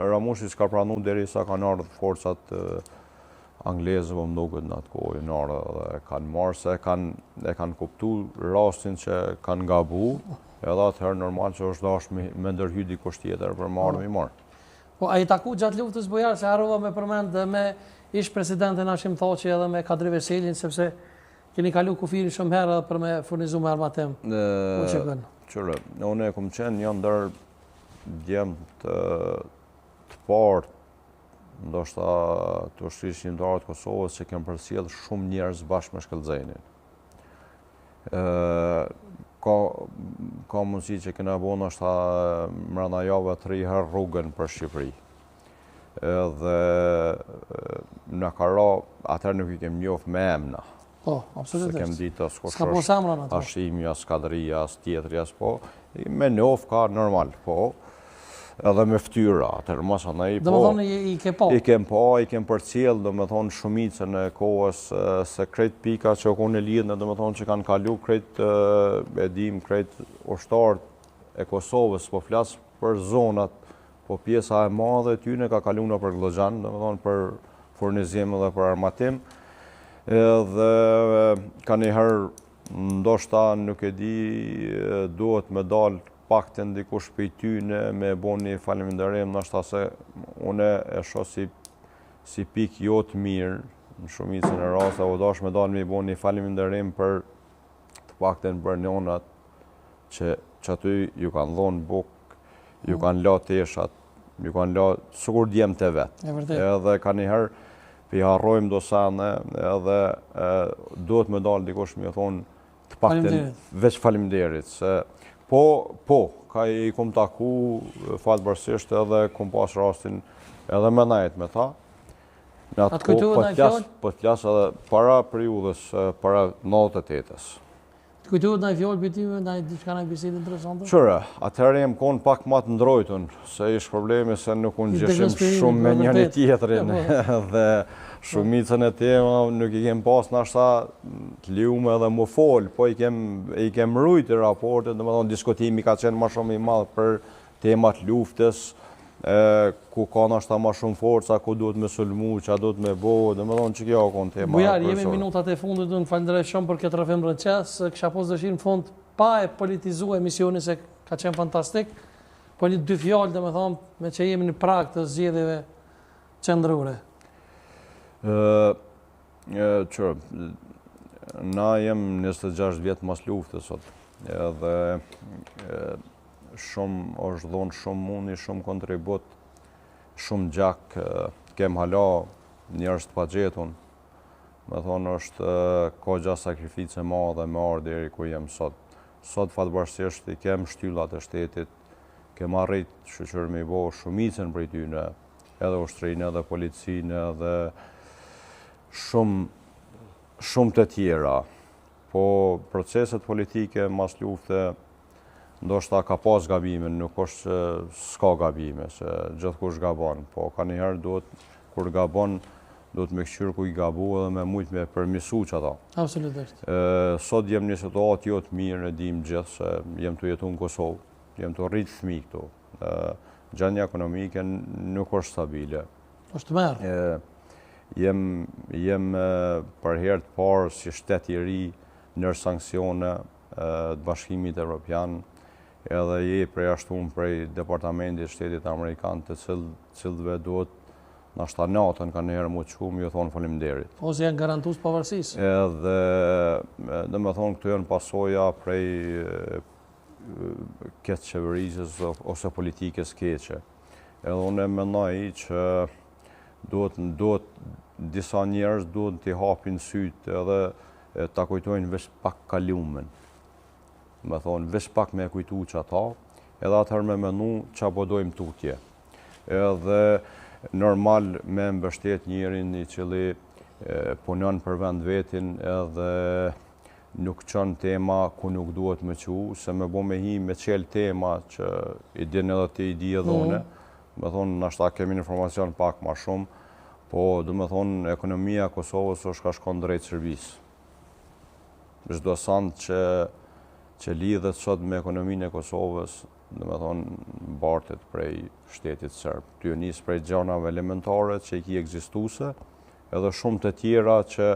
Ramushi s'ka pranu derisa kanë ardhur forcat angleze më duket në atë kohë dhe kanë marrë se e kanë kuptuar rastin që kanë gabu, edhe atëherë normal që është dashur me ndërhy dikush tjetër për më ardhmë i marr. Po ai taku gjatë luftës bojar se harrova me përmend me ish presidentin Hashim Thaçi edhe me Kadri Veselin sepse keni kalu kufirin shumë herë për me furnizuar me armatim. Qërë, unë e kom qenë një ndër djemt të parë, ndoshta të ushtrisë shqiptare të Kosovës që kemë përcjell shumë njerëz bashkë me Shkëllxenin. Ka mundësi që kena bo ndoshta mbrana javëve 3 herë rrugën për Shqipëri. Dhe në kara, atëherë nuk i kemë njoft me emna. Po, absolutisht. Se kem ditë as Koshrosh, Hashimi, as Kadria, as tjetri, as po. Me njoft ka normal, po. Edhe me ftyra, atër mas anaj, po. Dhe më thonë i ke po? I kem po, i kem përcjell, dhe më thonë shumicën e kohës, se krejt pika që kone lidhën, dhe më thonë që kanë kalu krejt edim, krejt ushtarët e Kosovës, po flasë për zonat, po pjesa e madhe tyne ka kalu në për Glogjan, dhe më thonë për furnizim dhe për armatim, dhe ka njëherë ndoshta nuk e di duhet me dalë pakten dikush për tyne me bo një faleminderim, ndoshta se une e shoh si pik jo të mirë në shumicën e rasta, o dash me dalë me bo një faleminderim për të pakten për njonat që aty ju kanë dhonë buk, ju kanë la teshat, ju kanë la sukur djemë të vetë. Edhe ka njëherë i harrojmë do sane edhe duhet me dalë dikush me thonë të pakten veç faleminderit. Po, ka i kum taku fatbërsisht edhe kum pas rastin edhe me najt me ta. Në atë kohë po të flasë edhe para periudhës, para 98-ës. Të kujtuhet në i fjallë për ty, në i diçka në i bisedë interesante? Qërë, atëherë jem konë pak ma të ndrojtun, se ishë problemi se nuk unë gjeshim shumë me njëni tjetërin, dhe shumicën e tema nuk i kem pas nashta të liume dhe më folë, po i kem rujtë i raportet, dhe më thonë diskutimi ka qenë ma shumë i madhë për temat luftës, ku ka nashta ma shumë forca, ku duhet me sulmu, që duhet me bo, dhe më thonë që kjo konë tema. Bujar, jemi minutat e fundit, në falenderoj shumë për këtë rrëfim rënqes, kësha pos dëshirë në fund pa e politizu emisioni se ka qenë fantastik, po një 2 fjallë, dhe më thonë, me që jemi në prag të zgjedhjeve qendrore. Qërë, na jem 26 vjetë mas luftës sot, edhe shumë është dhonë shumë mundi, shumë kontribut, shumë gjak, kem hala njerës të pagjetun. Me thonë është ka gja sakrifice ma dhe me ardhë deri ku jem sot. Sot fatbërsisht i kem shtyllat e shtetit, kem arrit shqyqër me i bo shumicën për i tyne, edhe ushtrinë, edhe policinë, edhe shumë të tjera. Po proceset politike mas lufte, ndoshta ka pas gabime, nuk është që s'ka gabime, se gjithkush gabon, po ka njëherë duhet, kur gabon, duhet me këshyrë ku i gabu edhe me mujtë me përmisu që ata. Absolutisht. Sot jem një situatë jo të mirë, e dim gjithë, se jem të jetu në Kosovë, jem të rritë fëmi këtu. Gjendja ekonomike nuk është stabile. është merë. Jem për herë të parë si shtet i ri nër sanksione të Bashkimit Evropian, edhe je përjashtuar prej Departamentit Shtetit Amerikan të cilëve duhet nashta natën ka njëherë mu qku, mi ju thonë faleminderit. Ose janë garantus pavarësisë. Edhe dhe me thonë këtu janë pasoja prej ketë qeverisës ose politikës keqe. Edhe unë e mendoj që duhet disa njerëz duhet t'i hapin sytë edhe ta kujtojnë veç pak kalumen. Me thonë, veç pak me kujtu që ata, edhe atëherë me menu që apodojmë tutje. Edhe normal me mbështet njërin i cili punon për vend vetin edhe nuk qënë tema ku nuk duhet me qu, se me bo me hi me qel tema që i din edhe ti i di edhe une. Me thonë, nashta kemi informacion pak ma shumë, po du me thonë, ekonomia Kosovës është ka shkon drejt shërbis. Çdo sant që lidhet sot me ekonominë e Kosovës dhe me thonë, bartet prej shtetit sërb. Ty njës prej gjanave elementare që i ki egzistuse, edhe shumë të tjera që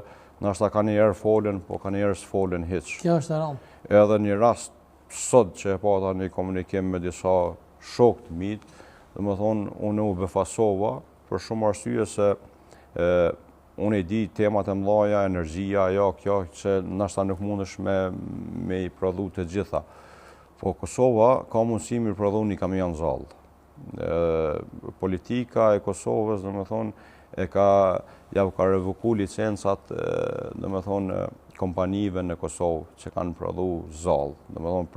nashta ka njerë folen, po ka njerë s'folen hiq. Kjo është e rëndë. Edhe një rast sot që e pata një komunikim me disa shok të mitë, dhe me thonë, unë u befasova, për shumë arsye se unë i di temat e mlaja, energjia, kjo, që nashta nuk mundesh me i prodhu të gjitha. Po Kosova ka mundësi me i prodhu një kamion zallë. Politika e Kosovës, dhe me thonë, ja ka revoku licencat, dhe me thonë, kompanive në Kosovë që kanë prodhu zallë, dhe me thonë,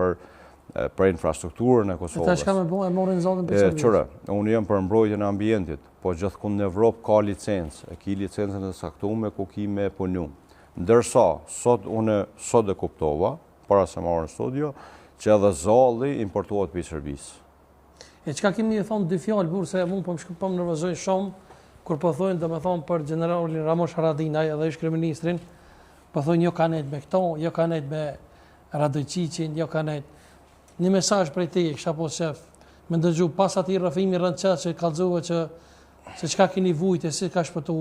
për infrastrukturën e Kosovës. E ta shka me bo e morin zallën për servicë? Qëre, unë jam për mbrojtjen e ambientit, po gjithkund në Evropë ka licencë, e ki licencën e saktume ku ki me punu. Ndërsa, sot e kuptova, para se marrë në studio, që edhe zalli importuat për i Serbisë. E qka kemi thonë dy fjallë, burë, se mund po më nërvëzojnë shumë, kur po thonë, dhe me thonë për generalin Ramosh Haradinaj, edhe ish kryeministrin, po thonë jo ka nejt me këto, jo ka nejt me Radojqiqin, jo ka nejt. Një mesazh prej teje, kisha po shef, me ndëgju pas ati rrëfimi rëndëqat që kallëzove që qka keni vujt e si ka shpëtu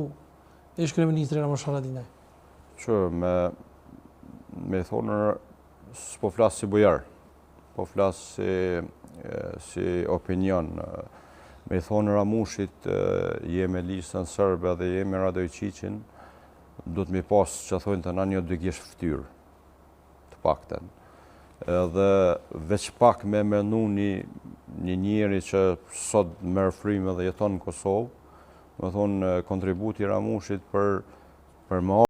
ish kryeministri Ramosh Haradinaj. Që me thonë, s'po flasë si bujar, po flasë si opinion. Me thonë Ramushit, jemi listën sërbe dhe jemi Radojqiqin, du të mi pas që thonë të na një dy gjesh ftyrë, të pakten. Edhe veç pak me menu një njeri që sot merë fryme dhe jeton në Kosovë, me thonë kontributi Ramushit për më